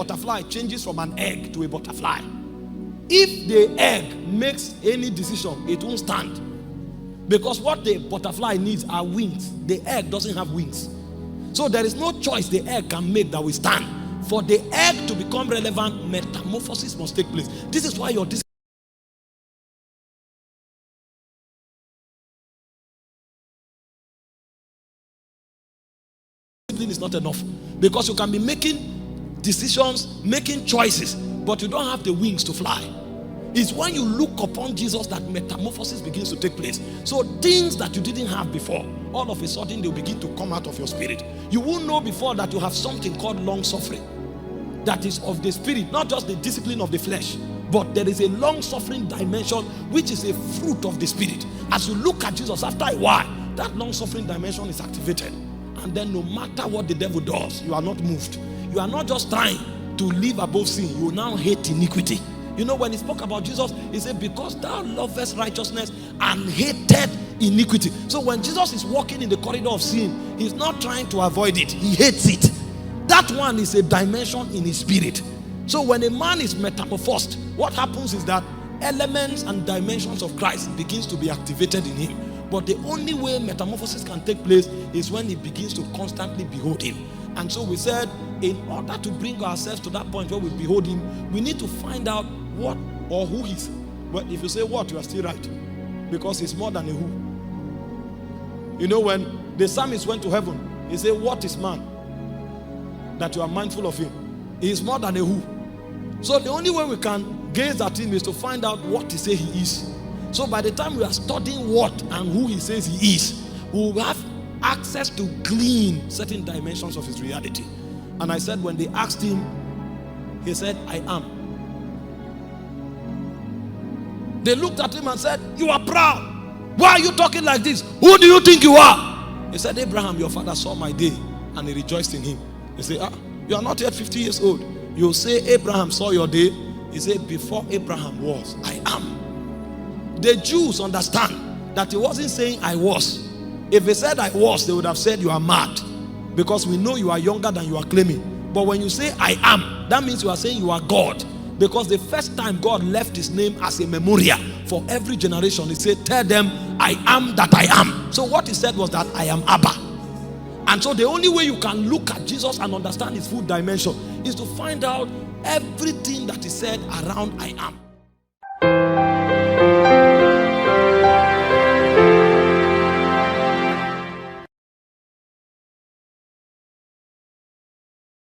butterfly changes from an egg to a butterfly. If the egg makes any decision, it won't stand. Because what the butterfly needs are wings. The egg doesn't have wings. So there is no choice the egg can make that will stand. For the egg to become relevant, metamorphosis must take place. This is why your discipline is not enough. Because you can be making decisions, making choices, but you don't have the wings to fly. It's when you look upon Jesus that metamorphosis begins to take place. So things that you didn't have before, all of a sudden they'll begin to come out of your spirit. You won't know before that you have something called long suffering. That is of the spirit, not just the discipline of the flesh, but there is a long suffering dimension which is a fruit of the spirit. As you look at Jesus after a while, that long suffering dimension is activated. And then no matter what the devil does, you are not moved. You are not just trying to live above sin. You now hate iniquity. You know, when he spoke about Jesus, he said, because thou lovest righteousness and hated iniquity. So when Jesus is walking in the corridor of sin, he's not trying to avoid it. He hates it. That one is a dimension in his spirit. So when a man is metamorphosed, what happens is that elements and dimensions of Christ begins to be activated in him. But the only way metamorphosis can take place is when he begins to constantly behold him. And so we said, in order to bring ourselves to that point where we behold him, we need to find out what or who he is. But if you say what, you are still right. Because he's more than a who. You know, when the psalmist went to heaven, he said, what is man that you are mindful of him? He is more than a who. So the only way we can gaze at him is to find out what he says he is. So by the time we are studying what and who he says he is, we will have access to glean certain dimensions of his reality. And I said, when they asked him, he said, I am. They looked at him and said, you are proud. Why are you talking like this? Who do you think you are? He said, Abraham, your father saw my day and he rejoiced in him. He said, you are not yet 50 years old. You say Abraham saw your day. He said, before Abraham was, I am. The Jews understand that he wasn't saying I was. If he said I was, they would have said you are mad, because we know you are younger than you are claiming. But when you say I am, that means you are saying you are God. Because the first time God left his name as a memorial for every generation, he said, tell them I am that I am. So what he said was that I am Abba. And so the only way you can look at Jesus and understand his full dimension is to find out everything that he said around I am.